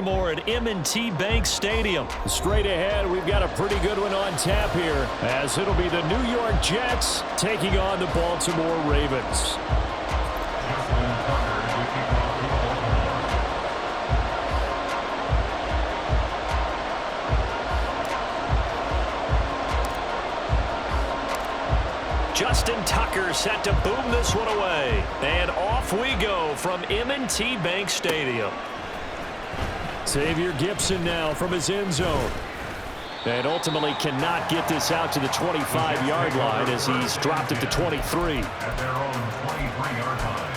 More at M&T Bank Stadium. Straight ahead, we've got a pretty good one on tap here, as it'll be the New York Jets taking on the Baltimore Ravens. Justin Tucker set to boom this one away. And off we go from M&T Bank Stadium. Xavier Gipson now from his end zone. And ultimately cannot get this out to the 25-yard line as he's dropped it to 23. At their own 23-yard line.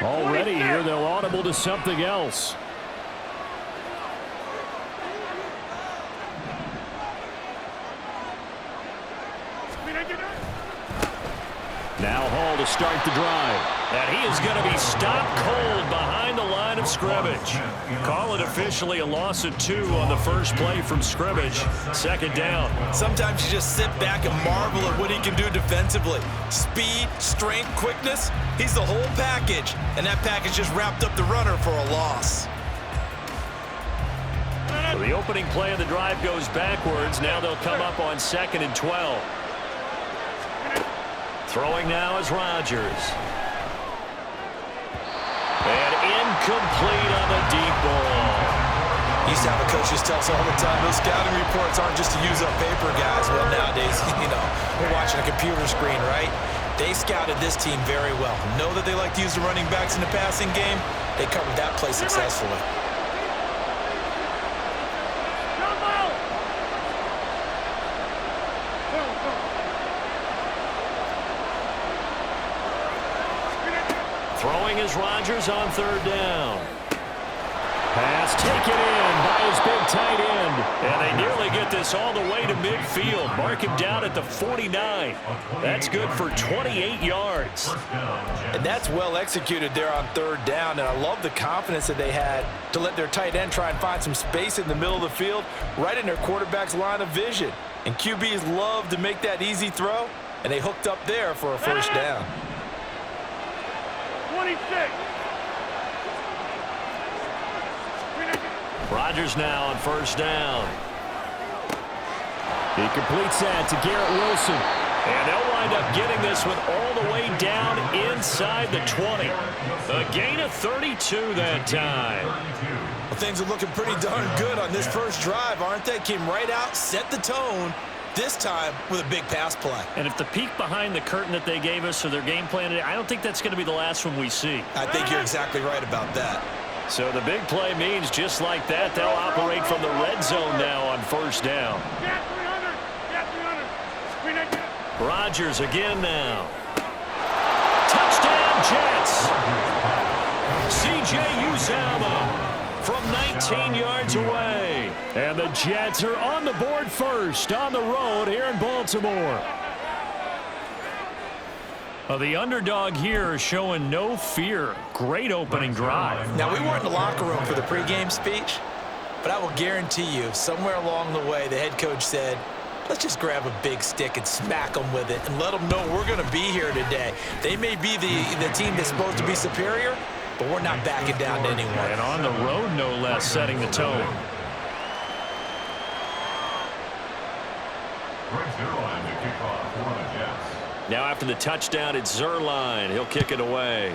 Already here, they'll audible to something else. Now Hall to start the drive. And he is going to be stopped cold behind the line of scrimmage. Call it officially a loss of 2 on the first play from scrimmage. Second down. Sometimes you just sit back and marvel at what he can do defensively. Speed, strength, quickness, he's the whole package. And that package just wrapped up the runner for a loss. So the opening play of the drive goes backwards. Now they'll come up on 2nd and 12. Throwing now is Rodgers. And incomplete on the deep ball. Used to have a coach just tell us all the time, those scouting reports aren't just to use up paper, guys. Well, nowadays, we're watching a computer screen, right? They scouted this team very well. Know that they like to use the running backs in the passing game. They covered that play successfully. Throwing is Rodgers on 3rd down. Pass taken in by his big tight end. And they nearly get this all the way to midfield. Mark him down at the 49. That's good for 28 yards. And that's well executed there on 3rd down. And I love the confidence that they had to let their tight end try and find some space in the middle of the field, right in their quarterback's line of vision. And QBs love to make that easy throw, and they hooked up there for a first down. 26. Rodgers now on 1st down. He completes that to Garrett Wilson. And they'll wind up getting this one all the way down inside the 20. A gain of 32 that time. Well, things are looking pretty darn good on this first drive, aren't they? Came right out, set the tone, this time with a big pass play. And if the peek behind the curtain that they gave us for their game plan, I don't think that's going to be the last one we see. I think you're exactly right about that. So the big play means just like that, they'll operate from the red zone now on 1st down. Rodgers again now. Touchdown Jets. C.J. Uzomah from 19 yards away. And the Jets are on the board first on the road here in Baltimore. The underdog here is showing no fear. Great opening drive. Now, we weren't in the locker room for the pregame speech, but I will guarantee you somewhere along the way the head coach said, let's just grab a big stick and smack them with it and let them know we're going to be here today. They may be the team that's supposed to be superior, but we're not backing down to anyone. And on the road, no less, setting the tone. Now after the touchdown, it's Zerline. He'll kick it away.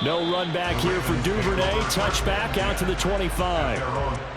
No run back here for Duvernay. Touchback out to the 25.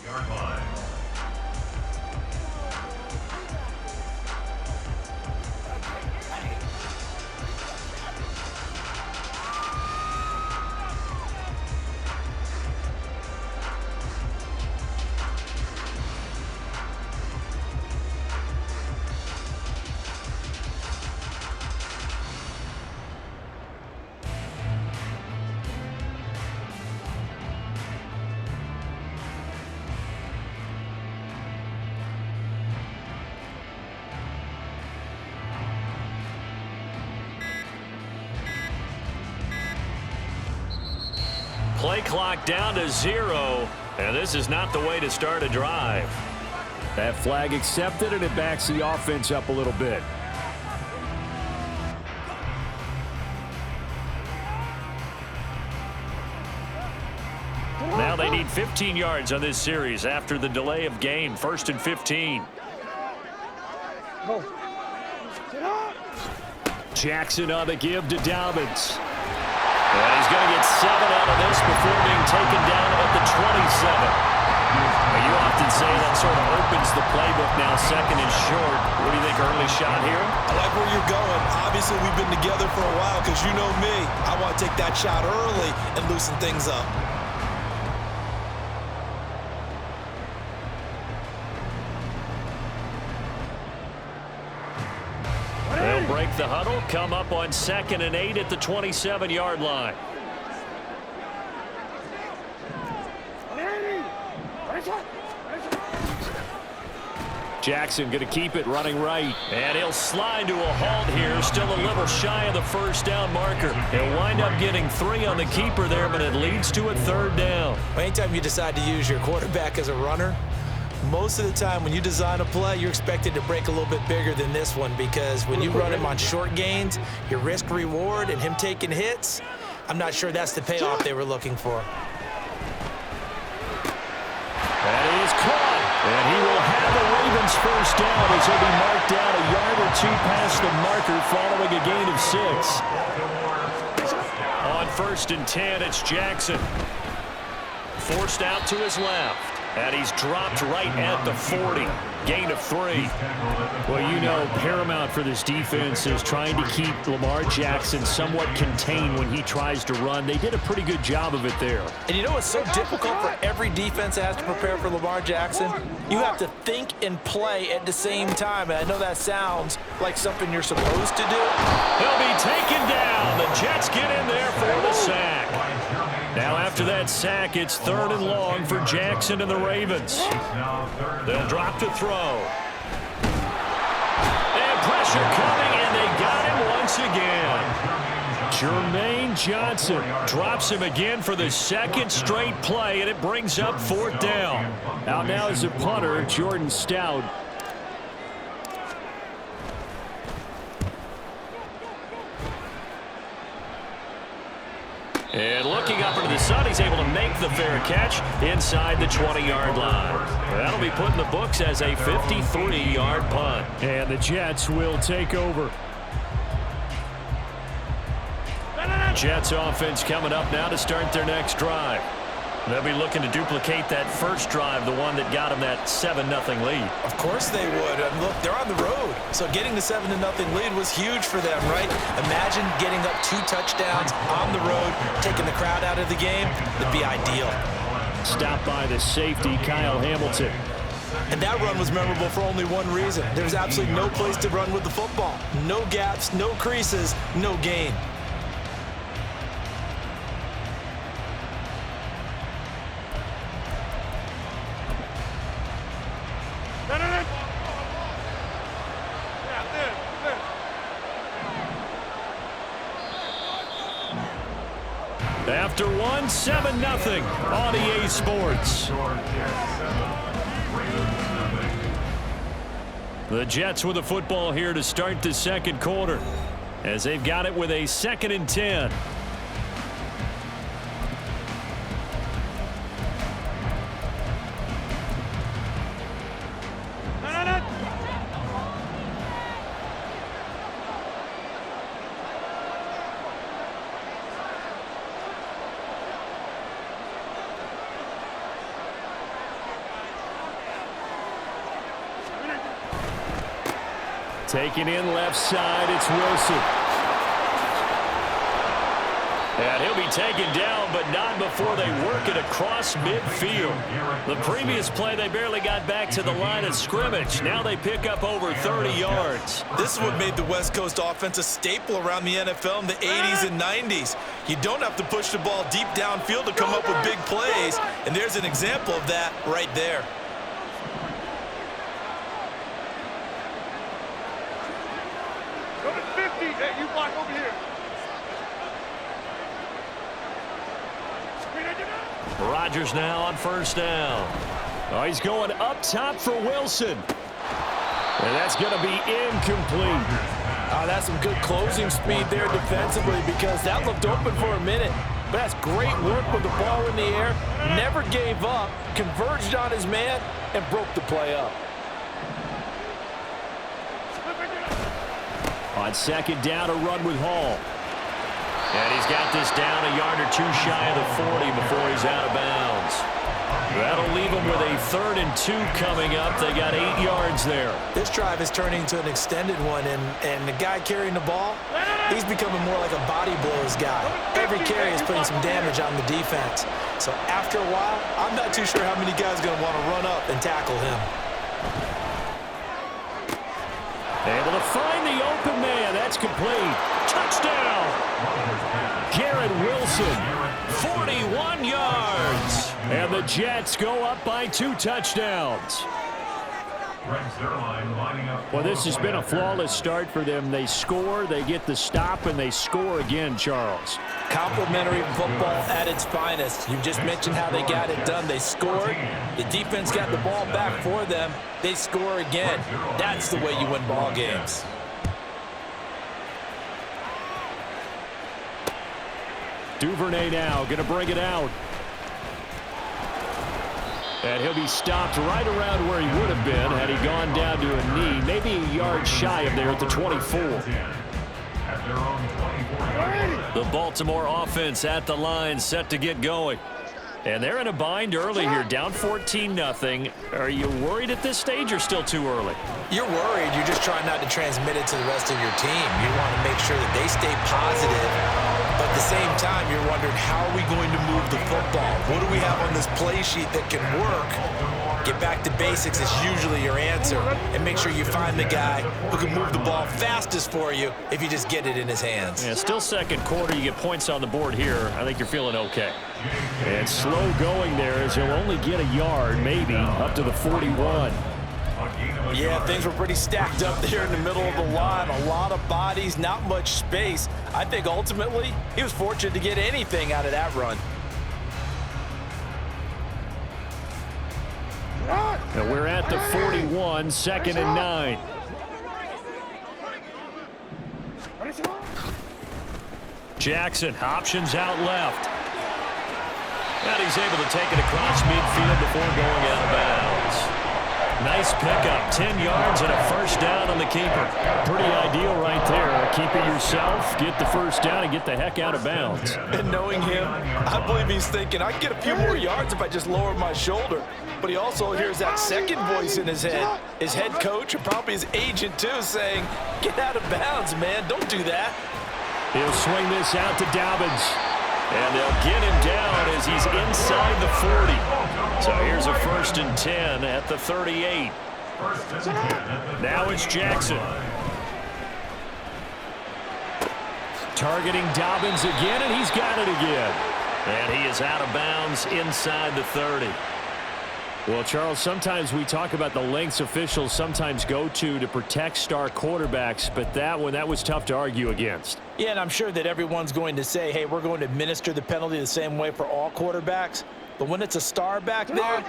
Yard line. Play clock down to 0, and this is not the way to start a drive. That flag accepted, and it backs the offense up a little bit. Now they need 15 yards on this series after the delay of game. 1st and 15. Jackson on the give to Dobbins. And he's going to get 7 out of this before being taken down at the 27. Well, you often say that sort of opens the playbook now, 2nd and short. What do you think, early shot here? I like where you're going. Obviously, we've been together for a while because you know me. I want to take that shot early and loosen things up. They'll break the huddle, come up on 2nd and 8 at the 27-yard line. Jackson going to keep it running right. And he'll slide to a halt here, still a little shy of the 1st down marker. He'll wind up getting 3 on the keeper there, but it leads to a 3rd down. Anytime you decide to use your quarterback as a runner, most of the time when you design a play, you're expected to break a little bit bigger than this one because when you run him on short gains, your risk-reward and him taking hits, I'm not sure that's the payoff they were looking for. That is caught, and he will have the Ravens 1st down as he'll be marked down a yard or 2 past the marker following a gain of 6. On 1st and 10, it's Jackson. Forced out to his left. And he's dropped right at the 40. Gain of 3. Well, you know, paramount for this defense is trying to keep Lamar Jackson somewhat contained when he tries to run. They did a pretty good job of it there. And you know what's so difficult for every defense that has to prepare for Lamar Jackson? You have to think and play at the same time. And I know that sounds like something you're supposed to do. He'll be taken down. The Jets get in there for the sack. Now after that sack, it's 3rd and long for Jackson and the Ravens. They'll drop to throw. And pressure coming, and they got him once again. Jermaine Johnson Drops him again for the 2nd straight play, and it brings up 4th down. out now as a punter, Jordan Stout. And looking up into the sun, he's able to make the fair catch inside the 20-yard line. That'll be put in the books as a 53-yard punt. And the Jets will take over. Jets offense coming up now to start their next drive. They'll be looking to duplicate that first drive, the one that got them that 7-0 lead. Of course they would. And look, they're on the road. So getting the 7-0 lead was huge for them, right? Imagine getting up 2 touchdowns on the road, taking the crowd out of the game. It'd be ideal. Stopped by the safety, Kyle Hamilton. And that run was memorable for only one reason. There's absolutely no place to run with the football. No gaps, no creases, no gain. After one, 7-0 on EA Sports. The Jets with the football here to start the 2nd quarter as they've got it with a 2nd and 10. Taking in left side, it's Wilson. And he'll be taken down, but not before they work it across midfield. The previous play, they barely got back to the line of scrimmage. Now they pick up over 30 yards. This is what made the West Coast offense a staple around the NFL in the 80s and 90s. You don't have to push the ball deep downfield to come up with big plays, and there's an example of that right there. Go to 50. Hey, you block over here. Rodgers now on first down. Oh, he's going up top for Wilson. And that's going to be incomplete. That's some good closing speed there defensively because that looked open for a minute. But that's great work with the ball in the air. Never gave up, converged on his man, and broke the play up. On second down, a run with Hall. And he's got this down a yard or two shy of the 40 before he's out of bounds. That'll leave them with a 3rd and 2 coming up. They got 8 yards there. This drive is turning into an extended one, and the guy carrying the ball, he's becoming more like a body blows guy. Every carry is putting some damage on the defense. So after a while, I'm not too sure how many guys are going to want to run up and tackle him. Able to find the open man. That's complete. Touchdown. Garrett Wilson. 41 yards. And the Jets go up by 2 touchdowns. Well, this has been a flawless start for them. They score, they get the stop, and they score again, Charles. Complimentary football at its finest. You just mentioned how they got it done. They scored. The defense got the ball back for them. They score again. That's the way you win ball games. Duvernay now going to bring it out. And he'll be stopped right around where he would have been had he gone down to a knee, maybe a yard shy of there at the 24. The Baltimore offense at the line, set to get going. And they're in a bind early here, down 14-0. Are you worried at this stage or still too early? You're worried. You're just trying not to transmit it to the rest of your team. You want to make sure that they stay positive. But at the same time, you're wondering, how are we going to move the football? What do we have on this play sheet that can work? Get back to basics is usually your answer. And make sure you find the guy who can move the ball fastest for you if you just get it in his hands. Yeah, still second quarter. You get points on the board here. I think you're feeling okay. And slow going there as he'll only get a yard, maybe, up to the 41. Yeah, things were pretty stacked up there in the middle of the line. A lot of bodies, not much space. I think ultimately he was fortunate to get anything out of that run. And we're at the 41, 2nd and 9. Jackson, options out left. And he's able to take it across midfield before going out of bounds. Nice pickup, 10 yards and a first down on the keeper. Pretty ideal right there. Keep it yourself, get the first down, and get the heck out of bounds. And knowing him, I believe he's thinking, I can get a few more yards if I just lower my shoulder. But he also hears that second voice in his head, his head coach and probably his agent too, saying, get out of bounds, man, don't do that. He'll swing this out to Dobbins. And they'll get him down as he's inside the 40. So here's a 1st and 10 at the 38. Now it's Jackson. Targeting Dobbins again, and he's got it again. And he is out of bounds inside the 30. Well, Charles, sometimes we talk about the lengths officials sometimes go to protect star quarterbacks, but that was tough to argue against. Yeah, and I'm sure that everyone's going to say, hey, we're going to administer the penalty the same way for all quarterbacks. But when it's a star back there,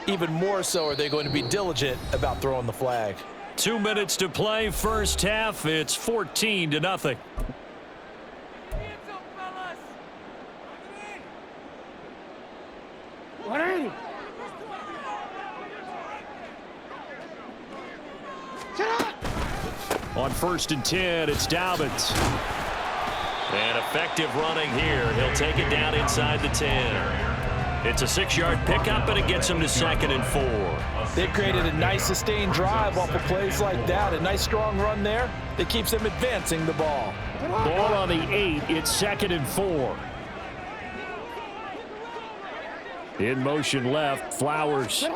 even more so are they going to be diligent about throwing the flag. 2 minutes to play, first half. It's 14-0. On 1st and 10, it's Dobbins. And effective running here. He'll take it down inside the 10. It's a 6-yard pickup, and it gets them to 2nd and 4. They've created a nice sustained drive off of plays like that. A nice strong run there that keeps them advancing the ball. Ball on the 8. It's 2nd and 4. In motion left, Flowers.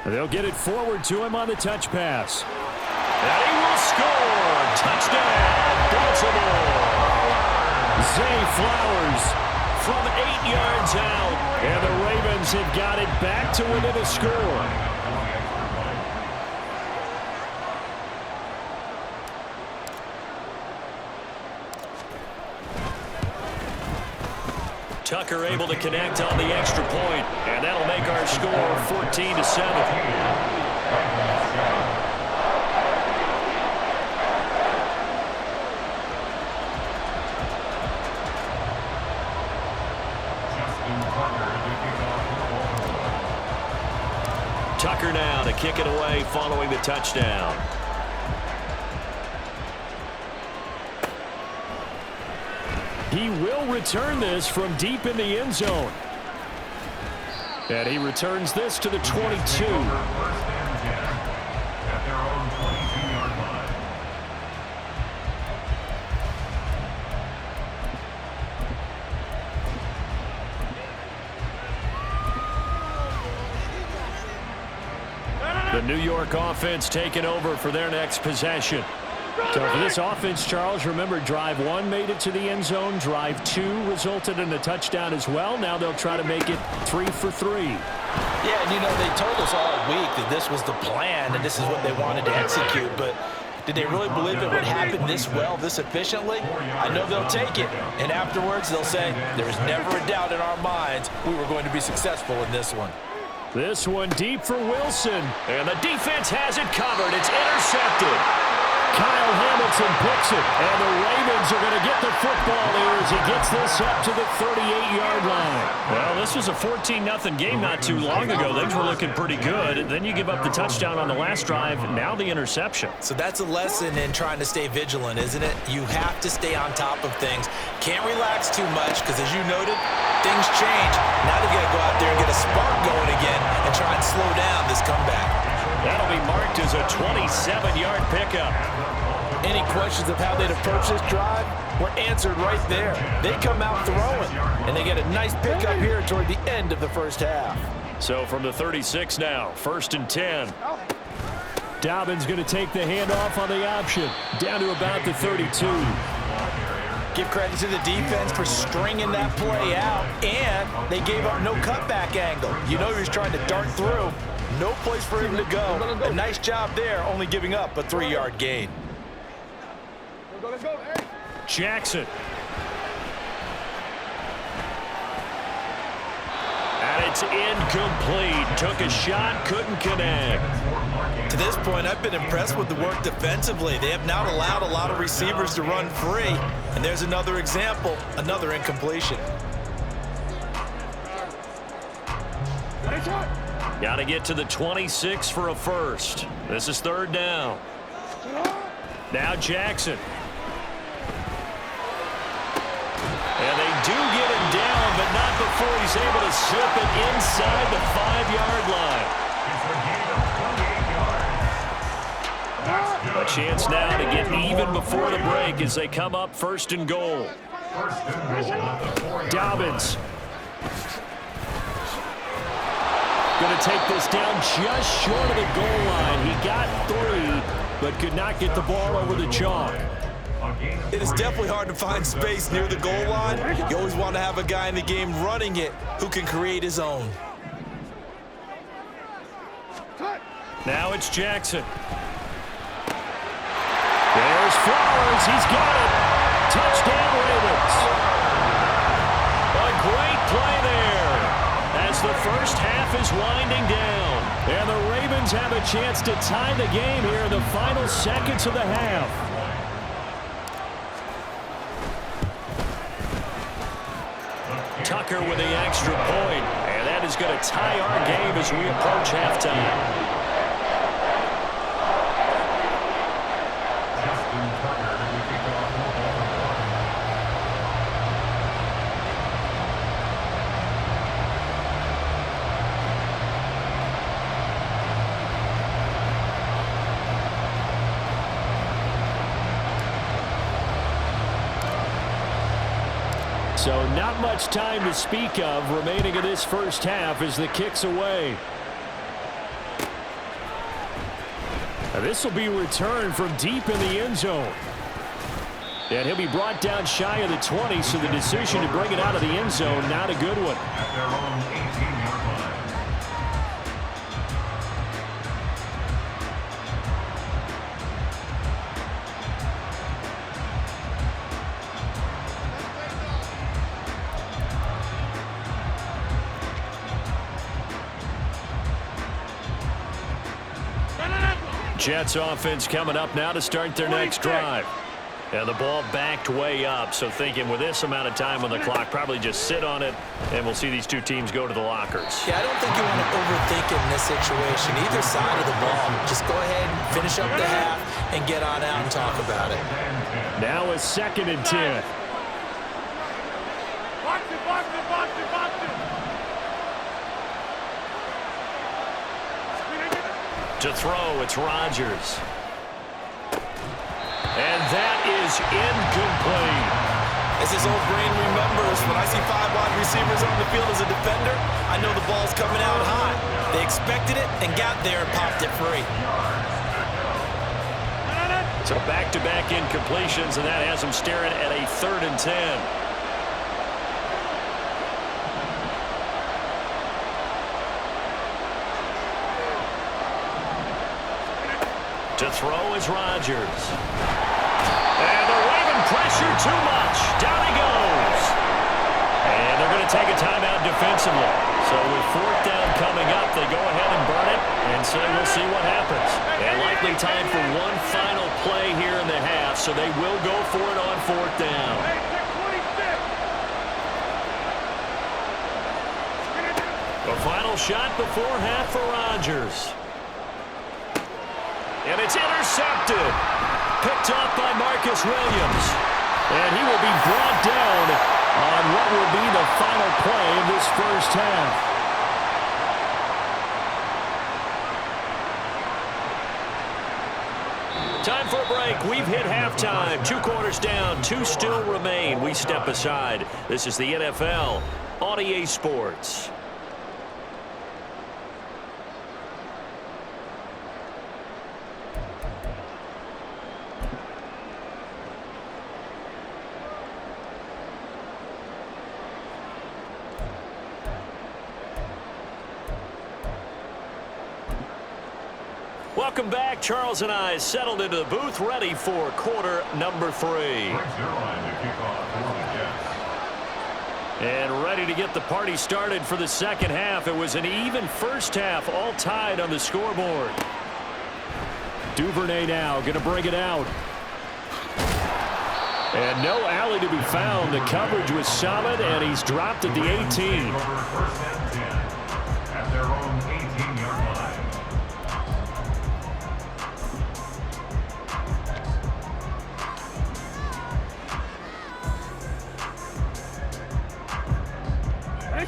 They'll get it forward to him on the touch pass. And he will score. Touchdown, Baltimore. Zay Flowers from 8 yards out. And the Ravens have got it back to within a score. Tucker able to connect on the extra point, and that'll make our score 14-7. Tucker now to kick it away following the touchdown. He will return this from deep in the end zone. And he returns this to the 22. First and 10 at their own 22-yard line. The New York offense taking over for their next possession. So for this offense, Charles, remember drive 1 made it to the end zone. Drive 2 resulted in a touchdown as well. Now they'll try to make it 3 for 3. Yeah, and you know, they told us all week that this was the plan and this is what they wanted to execute, but did they really believe it would happen this well, this efficiently? I know they'll take it, and afterwards they'll say, there's never a doubt in our minds we were going to be successful in this one. This one deep for Wilson. And the defense has it covered. It's intercepted. Kyle Hamilton picks it, and the Ravens are going to get the football here as he gets this up to the 38-yard line. Well, this was a 14-0 game not too long ago. Things were looking pretty good. Then you give up the touchdown on the last drive, now the interception. So that's a lesson in trying to stay vigilant, isn't it? You have to stay on top of things. Can't relax too much because, as you noted, things change. Now they've got to go out there and get a spark going again and try and slow down this comeback. That'll be marked as a 27-yard pickup. Any questions of how they'd approach this drive were answered right there. They come out throwing, and they get a nice pickup here toward the end of the first half. So from the 36 now, 1st and 10. Dobbins going to take the handoff on the option. Down to about the 32. Give credit to the defense for stringing that play out, and they gave up no cutback angle. You know he was trying to dart through. No place for him to go. A nice job there, only giving up a 3-yard gain. Jackson. And it's incomplete. Took a shot, couldn't connect. To this point, I've been impressed with the work defensively. They have not allowed a lot of receivers to run free. And there's another example, another incompletion. Got to get to the 26 for a first. This is 3rd down. Now Jackson. And they do get him down, but not before he's able to slip it inside the 5-yard line. A chance now to get even before the break as they come up 1st and goal. Dobbins. Going to take this down just short of the goal line. He got 3, but could not get the ball over the chalk. It is definitely hard to find space near the goal line. You always want to have a guy in the game running it who can create his own. Now it's Jackson. There's Flowers. He's got it. Touchdown, Ravens. A great play there as the first half is winding down. And the Ravens have a chance to tie the game here in the final seconds of the half. Tucker with the extra point, and that is going to tie our game as we approach halftime. So not much time to speak of remaining in this first half as the kick's away. This will be returned from deep in the end zone. And he'll be brought down shy of the 20, so the decision to bring it out of the end zone, not a good one. At their own 18-yard line. Jets offense coming up now to start their next drive. And the ball backed way up, so thinking with this amount of time on the clock, probably just sit on it, and we'll see these two teams go to the lockers. Yeah, I don't think you want to overthink it in this situation. Either side of the ball, just go ahead and finish up the half and get on out and talk about it. Now a 2nd and 10. Box it, box it, box it, box it. To throw, it's Rodgers. And that is incomplete. As his old brain remembers, when I see 5 wide receivers on the field as a defender, I know the ball's coming out high. They expected it and got there and popped it free. So back-to-back incompletions, and that has them staring at a 3rd and 10. To throw is Rodgers. And they're waving pressure too much. Down he goes. And they're going to take a timeout defensively. So with 4th down coming up, they go ahead and burn it and say we'll see what happens. And likely time for one final play here in the half, so they will go for it on 4th down. The final shot before half for Rodgers. And it's intercepted. Picked off by Marcus Williams. And he will be brought down on what will be the final play of this first half. Time for a break. We've hit halftime. 2 quarters down. 2 still remain. We step aside. This is the NFL on EA Sports. Welcome back. Charles and I settled into the booth, ready for quarter number 3. And ready to get the party started for the second half. It was an even first half, all tied on the scoreboard. Duvernay now going to bring it out. And no alley to be found. The coverage was solid, and he's dropped at the 18. At their own 18-yard line.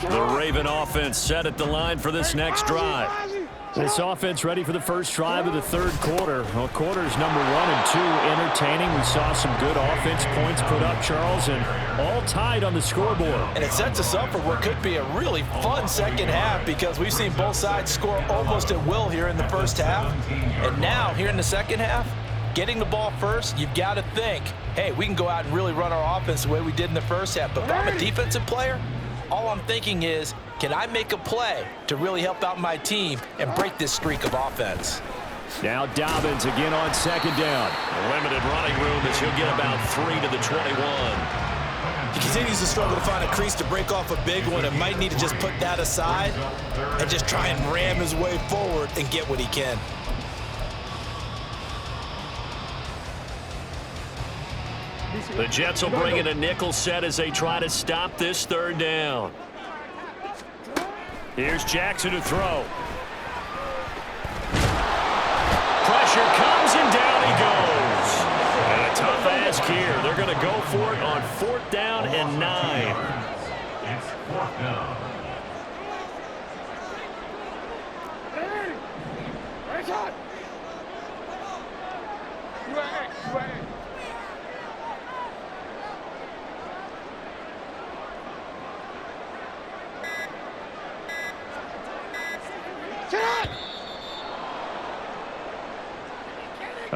The Raven offense set at the line for this next drive. This offense ready for the first drive of the 3rd quarter. Well, quarters number 1 and 2 entertaining. We saw some good offense points put up, Charles, and all tied on the scoreboard. And it sets us up for what could be a really fun second half because we've seen both sides score almost at will here in the first half. And now, here in the second half, getting the ball first, you've got to think, hey, we can go out and really run our offense the way we did in the first half. But if I'm a defensive player, all I'm thinking is, can I make a play to really help out my team and break this streak of offense? Now Dobbins again on 2nd down. Limited running room as he'll get about 3 to the 21. He continues to struggle to find a crease to break off a big one and might need to just put that aside and just try and ram his way forward and get what he can. The Jets will bring in a nickel set as they try to stop this 3rd down. Here's Jackson to throw. Pressure comes and down he goes. And a tough ask here. They're going to go for it on 4th down and 9. It's 4th down.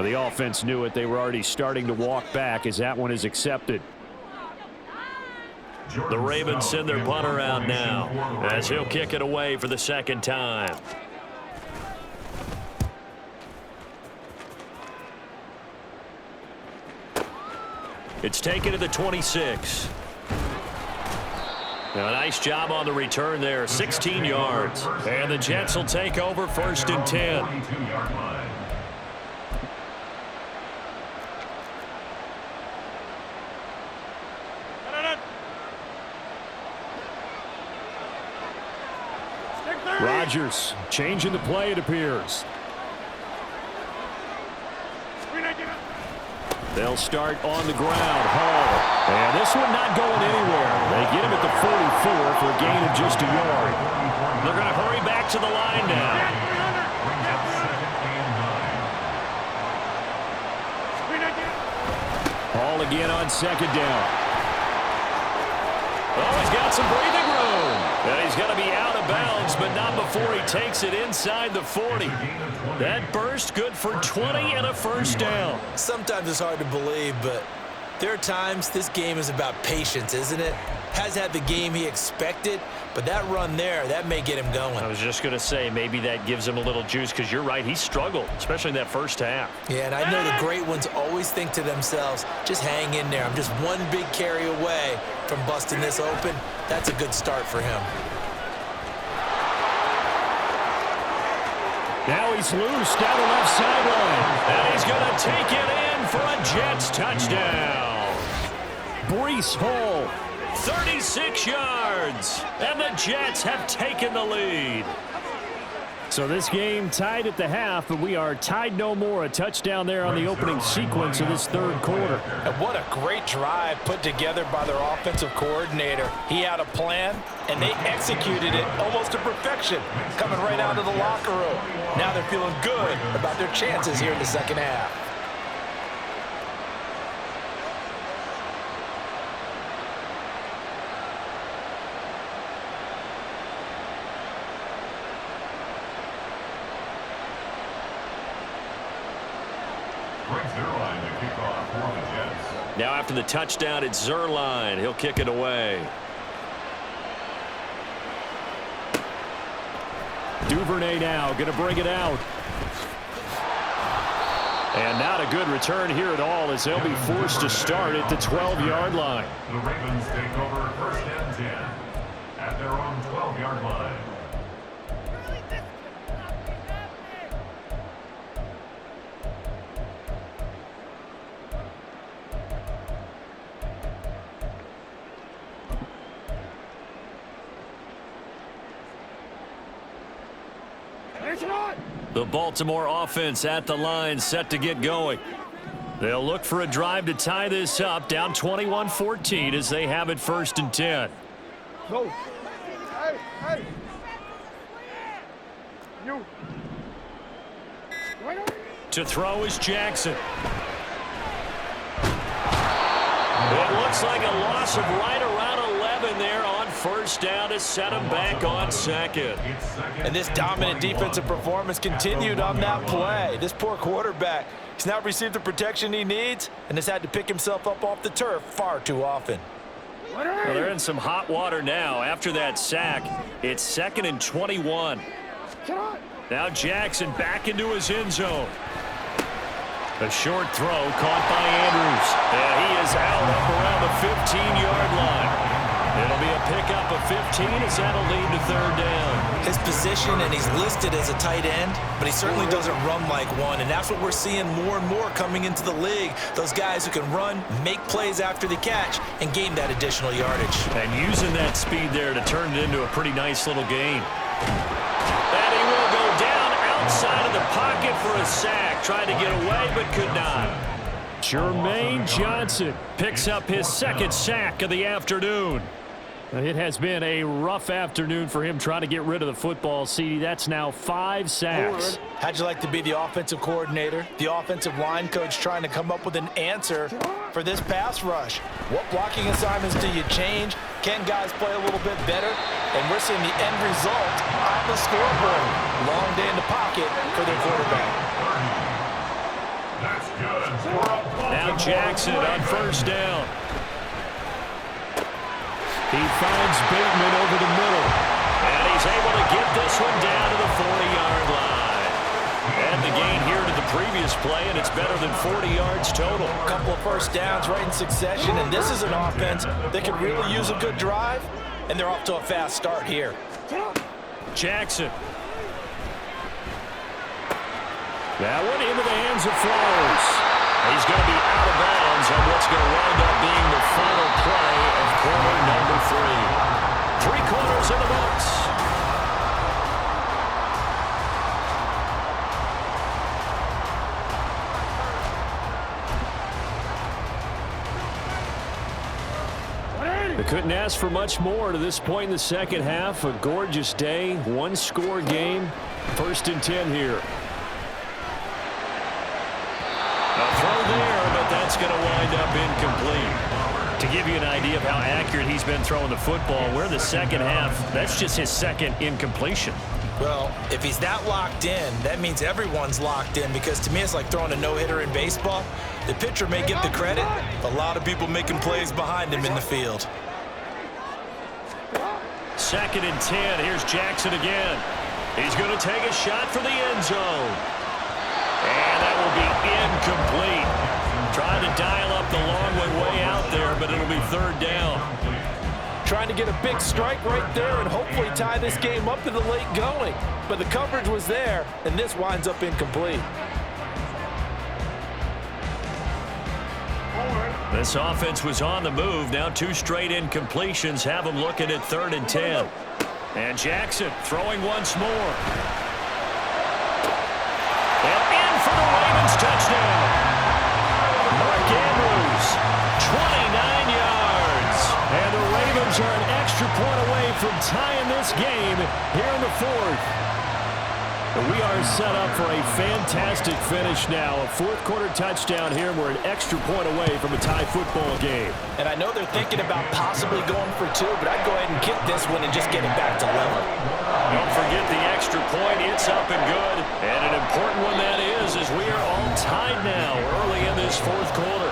The offense knew it. They were already starting to walk back as that one is accepted. The Ravens send their punter out now as he'll kick it away for the second time. It's taken to the 26. Now, a nice job on the return there, 16 yards. And the Jets will take over 1st and 10. 22-yard line. Rodgers changing the play, it appears. They'll start on the ground. Hall. And this one not going anywhere. They get him at the 44 for a gain of just a yard. They're going to hurry back to the line now. Hall again on 2nd down. Oh, he's got some breathing room. And he's going to be out of bounds, but not before he takes it inside the 40. That burst good for 20 and a 1st down. Sometimes it's hard to believe, but there are times this game is about patience, isn't it? Has had the game he expected, but that run there, that may get him going. I was just going to say, maybe that gives him a little juice, because you're right, he struggled, especially in that first half. Yeah, and I know the great ones always think to themselves, just hang in there. I'm just one big carry away from busting this open. That's a good start for him. Now he's loose down the left sideline. And he's going to take it in for a Jets touchdown. Breece Hall. 36 yards. And the Jets have taken the lead. So this game tied at the half, but we are tied no more. A touchdown there on the opening sequence of this 3rd quarter. And what a great drive put together by their offensive coordinator. He had a plan, and they executed it almost to perfection, coming right out of the locker room. Now they're feeling good about their chances here in the second half. Now after the touchdown, it's Zerline. He'll kick it away. Duvernay now going to bring it out. And not a good return here at all as they'll be forced to start at the 12-yard line. The Ravens take over 1st and 10 at their own 12-yard line. The Baltimore offense at the line, set to get going. They'll look for a drive to tie this up, down 21-14 as they have it 1st and 10. Go. Hey. You. To throw is Jackson. It looks like a loss of right around 11 there on 1st down to set him back on 2nd. And this dominant defensive performance continued on that play. This poor quarterback, he's not received the protection he needs and has had to pick himself up off the turf far too often. Well, they're in some hot water now. After that sack, it's 2nd and 21. Now Jackson back into his end zone. A short throw caught by Andrews. And he is out up around the 15-yard line. It'll be a pickup of 15 as that'll lead to 3rd down. His position, and he's listed as a tight end, but he certainly doesn't run like one, and that's what we're seeing more and more coming into the league. Those guys who can run, make plays after the catch, and gain that additional yardage. And using that speed there to turn it into a pretty nice little gain. And he will go down outside of the pocket for a sack. Tried to get away, but could not. Jermaine Johnson picks up his 2nd sack of the afternoon. It has been a rough afternoon for him trying to get rid of the football, CD. That's now 5 sacks. How'd you like to be the offensive coordinator, the offensive line coach trying to come up with an answer for this pass rush? What blocking assignments do you change? Can guys play a little bit better? And we're seeing the end result on the scoreboard. Long day in the pocket for their quarterback. That's good for a ball. Now Jackson on first down. He finds Bateman over the middle. And he's able to get this one down to the 40-yard line. And the gain here to the previous play, and it's better than 40 yards total. A couple of first downs right in succession, and this is an offense that could really use a good drive, and they're off to a fast start here. Jackson. That one into the hands of Flowers. He's going to be out of bounds on what's going to wind up being the final play of quarter number 3. 3 quarters in the books. They couldn't ask for much more to this point in the second half. A gorgeous day, one-score game. 1st and 10 here. A throw there, but that's going to wind up incomplete. To give you an idea of how accurate he's been throwing the football, we're in the second half. That's just his second incompletion. Well, if he's that locked in, that means everyone's locked in, because to me it's like throwing a no-hitter in baseball. The pitcher may get the credit, a lot of people making plays behind him in the field. 2nd and 10. Here's Jackson again. He's going to take a shot for the end zone. And that will be incomplete. Trying to dial up the long way out there, but it'll be 3rd down. Trying to get a big strike right there and hopefully tie this game up in the late going. But the coverage was there, and this winds up incomplete. This offense was on the move. Now 2 straight incompletions have them looking at 3rd and 10. And Jackson throwing once more. And in for the Ravens touchdown. Mark Andrews, 29 yards. And the Ravens are an extra point away from tying this game here in the 4th. We are set up for a fantastic finish now. A 4th quarter touchdown here. We're an extra point away from a tie football game. And I know they're thinking about possibly going for 2, but I'd go ahead and kick this one and just get it back to level. Don't forget the extra point. It's up and good. And an important one that is we are all tied now early in this 4th quarter.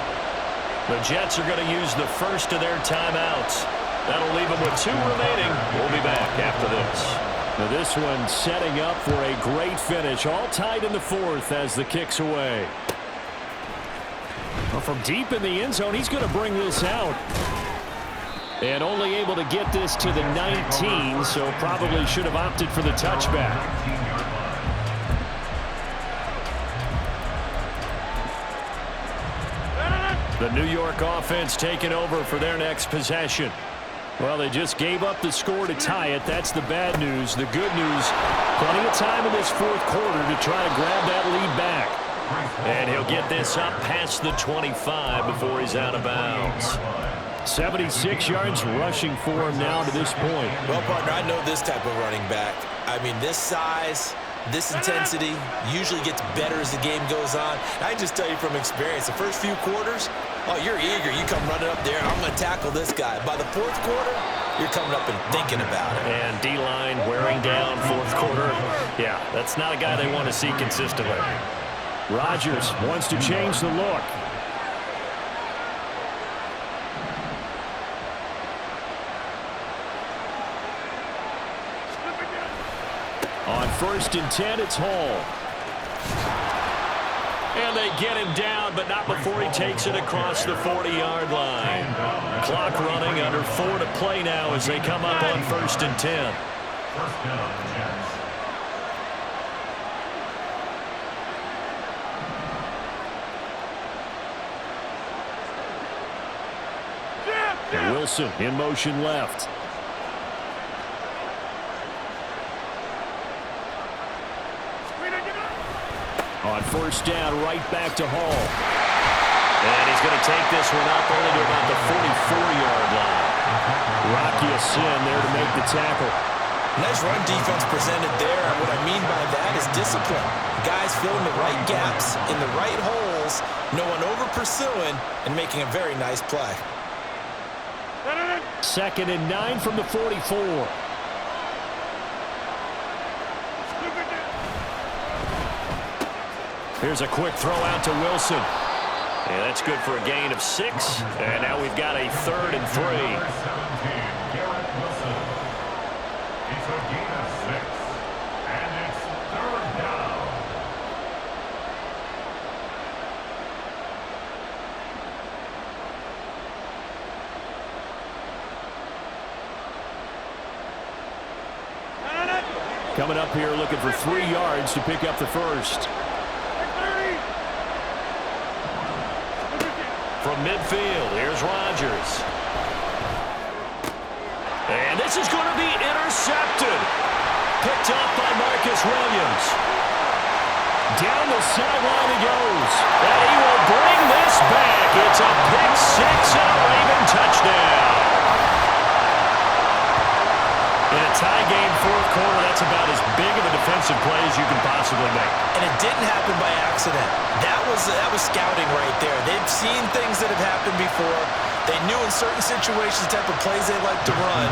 The Jets are going to use the first of their timeouts. That'll leave them with 2 remaining. We'll be back after this. Now this one setting up for a great finish. All tied in the 4th as the kick's away. Well, from deep in the end zone, he's going to bring this out. And only able to get this to the 19, so probably should have opted for the touchback. The New York offense taking over for their next possession. Well, they just gave up the score to tie it. That's the bad news. The good news, plenty of time in this 4th quarter to try to grab that lead back. And he'll get this up past the 25 before he's out of bounds. 76 yards rushing for him now to this point. Well, partner, I know this type of running back. I mean, this size, this intensity usually gets better as the game goes on. And I just tell you from experience, the first few quarters, oh, you're eager. You come running up there, I'm going to tackle this guy. By the 4th quarter, you're coming up and thinking about it. And D-line wearing down 4th quarter. Yeah, that's not a guy they want to see consistently. Rodgers wants to change the look. On 1st and 10, it's Hall. And they get him down, but not before he takes it across the 40-yard line. Clock running, under 4 to play now as they come up on 1st and 10. First down, Jets. Wilson in motion left. On 1st down, right back to Hall. And he's going to take this one up only to about the 44-yard line. Rocky Sin there to make the tackle. Nice run defense presented there. And what I mean by that is discipline. Guys filling the right gaps in the right holes, no one over pursuing, and making a very nice play. 2nd and 9 from the 44. Here's a quick throw out to Wilson. And that's good for a gain of 6. And now we've got a 3rd and 3. It's a gain of 6. And it's 3rd down. Coming up here looking for 3 yards to pick up the first. From midfield, here's Rodgers. And this is going to be intercepted. Picked up by Marcus Williams. Down the sideline he goes. And he will bring this back. It's a pick 6 and a Raven touchdown. In a tie game, 4th quarter, that's about as big of a defensive play as you can possibly make. And it didn't happen by accident. That was scouting right there. They've seen things that have happened before. They knew in certain situations the type of plays they like to run,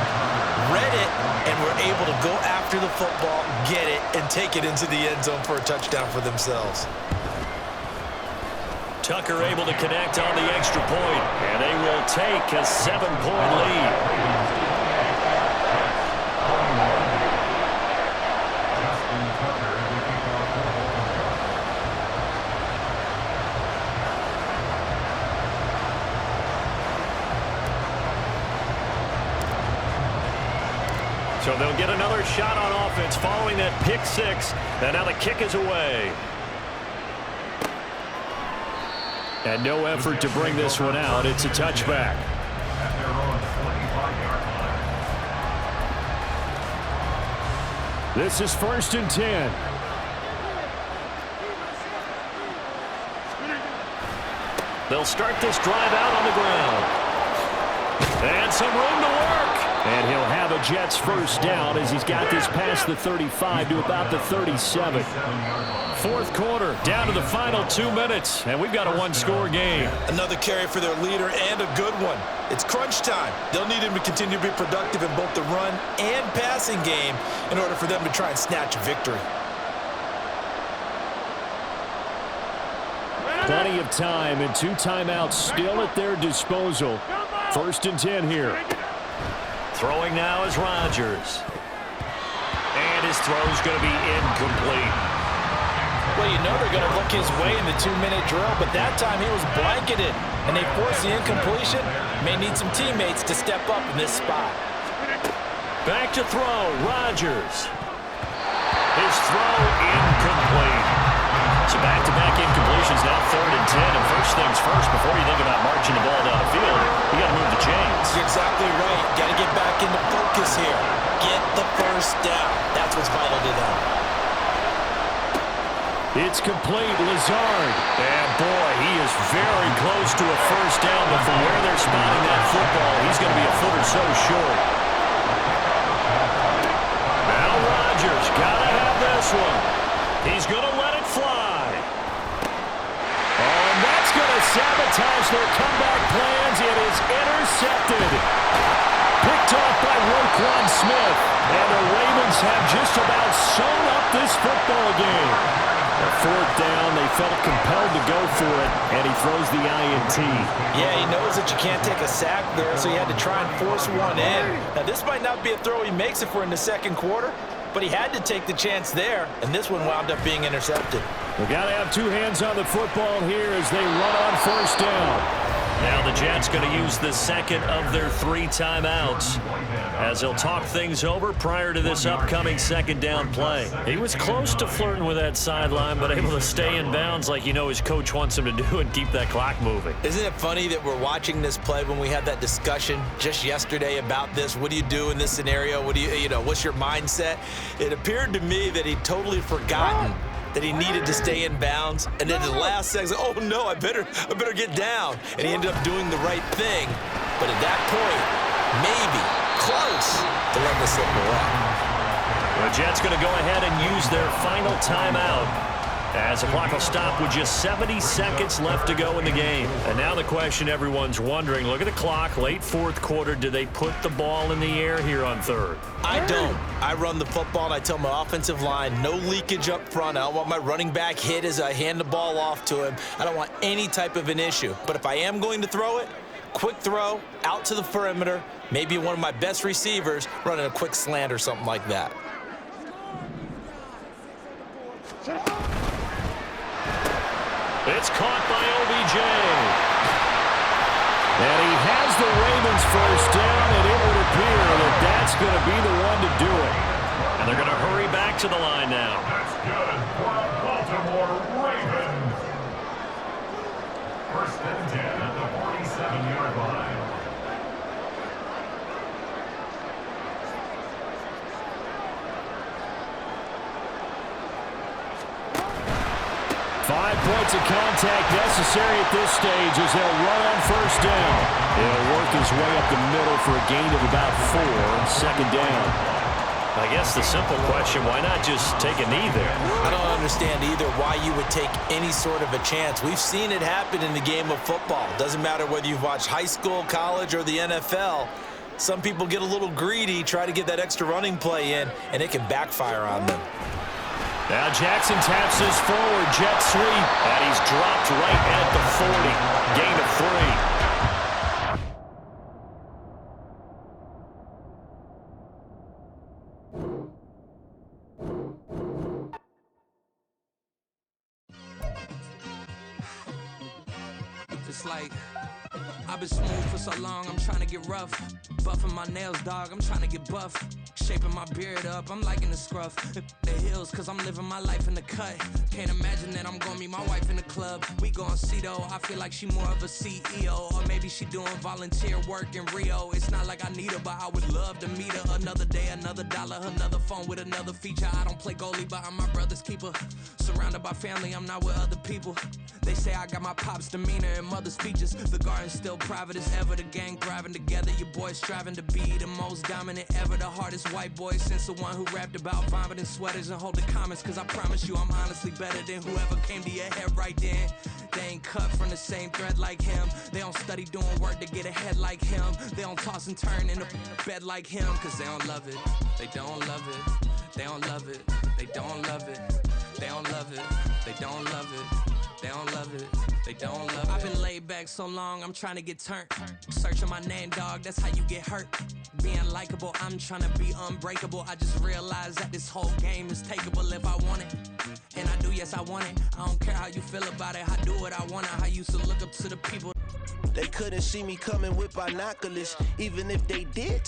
read it, and were able to go after the football, get it, and take it into the end zone for a touchdown for themselves. Tucker able to connect on the extra point, and they will take a 7-point lead. So they'll get another shot on offense following that pick 6. And now the kick is away. And no effort to bring this one out. It's a touchback. At their own 25-yard line. This is 1st and 10. They'll start this drive out on the ground. And some room to work. And he'll have a Jets first down as he's got this past the 35 to about the 37. 4th quarter, down to the final 2 minutes, and we've got a 1-score game. Another carry for their leader and a good one. It's crunch time. They'll need him to continue to be productive in both the run and passing game in order for them to try and snatch a victory. Plenty of time and 2 timeouts still at their disposal. 1st and 10 here. Throwing now is Rodgers. And his throw's going to be incomplete. Well, you know they're going to look his way in the 2-minute drill, but that time he was blanketed, and they forced the incompletion. May need some teammates to step up in this spot. Back to throw, Rodgers. His throw incomplete. So back-to-back incompletions, now 3rd and 10. And first things first, before you think about marching the ball down the field, you got to move the chains. You're exactly right. Got to get back into focus here. Get the first down. That's what's vital to them. It's complete, Lazard. And boy, he is very close to a first down, but from where they're spotting that football, he's going to be a foot or so short. Now Rodgers, got to have this one. He's going to let it fly. Oh, and that's going to sabotage their comeback plans. It is intercepted. Picked off by Roquan Smith. And the Ravens have just about sewn up this football game. A 4th down, they felt compelled to go for it, and he throws the INT. Yeah, he knows that you can't take a sack there, so he had to try and force one in. Now, this might not be a throw he makes if we're in the 2nd quarter, but he had to take the chance there, and this one wound up being intercepted. We've got to have 2 hands on the football here as they run on 1st down. Now the Jets going to use the 2nd of their 3 timeouts as they'll talk things over prior to this upcoming 2nd down play. He was close to flirting with that sideline, but able to stay in bounds like you know his coach wants him to do and keep that clock moving. Isn't it funny that we're watching this play when we had that discussion just yesterday about this? What do you do in this scenario? What do you know, what's your mindset? It appeared to me that he'd totally forgotten that he needed to stay in bounds, and then the last second, oh no, I better get down. And he ended up doing the right thing, but at that point, maybe close to letting this slip away. The Jets going to go ahead and use their final timeout. As the clock will stop with just 70 seconds left to go in the game. And now the question everyone's wondering, look at the clock, late fourth quarter, do they put the ball in the air here on third? I don't. I run the football and I tell my offensive line, no leakage up front. I don't want my running back hit as I hand the ball off to him. I don't want any type of an issue. But if I am going to throw it, quick throw, out to the perimeter, maybe one of my best receivers running a quick slant or something like that. It's caught by OBJ. And he has the Ravens first down, and it would appear that that's going to be the one to do it. And they're going to hurry back to the line now. That's good for the Baltimore Ravens. First and 10 at the 47-yard line. Five points of contact necessary at this stage as they'll run on first down. He'll work his way up the middle for a gain of about 4 on second down. I guess the simple question, why not just take a knee there? I don't understand either why you would take any sort of a chance. We've seen it happen in the game of football. Doesn't matter whether you've watched high school, college, or the NFL. Some people get a little greedy, try to get that extra running play in, and it can backfire on them. Now Jackson taps his forward jet sweep, and he's dropped right at the 40. Gain of 3. It's like I've been smooth for so long, I'm trying to get rough. Buffing my nails, dog, I'm trying to get buff. Shaping my beard up, I'm liking the scruff. The hills, cause I'm living my life in the cut. Can't imagine that I'm gonna meet my wife in the club. We gon' see though, I feel like she more of a CEO. Or maybe she doing volunteer work in Rio. It's not like I need her, but I would love to meet her. Another day, another dollar, another phone with another feature. I don't play goalie, but I'm my brother's keeper. Surrounded by family, I'm not with other people. They say I got my pop's demeanor and mother's features. The garden's still private as ever. The gang thriving together. Your boys striving to be the most dominant ever. The hardest white boy since the one who rapped about vomiting sweaters and holding comments. Cause I promise you I'm honestly better than whoever came to your head right then. They ain't cut from the same thread like him. They don't study doing work to get ahead like him. They don't toss and turn in the bed like him. Cause they don't love it. They don't love it. They don't love it. They don't love it. They don't love it. They don't love it. They don't love it. They don't love it. I've been laid back so long, I'm trying to get turned. Searching my name, dog, that's how you get hurt. Being likable, I'm trying to be unbreakable. I just realized that this whole game is takeable if I want it. And I do, yes, I want it. I don't care how you feel about it. I do what I want. I used to look up to the people. They couldn't see me coming with binoculars, even if they did.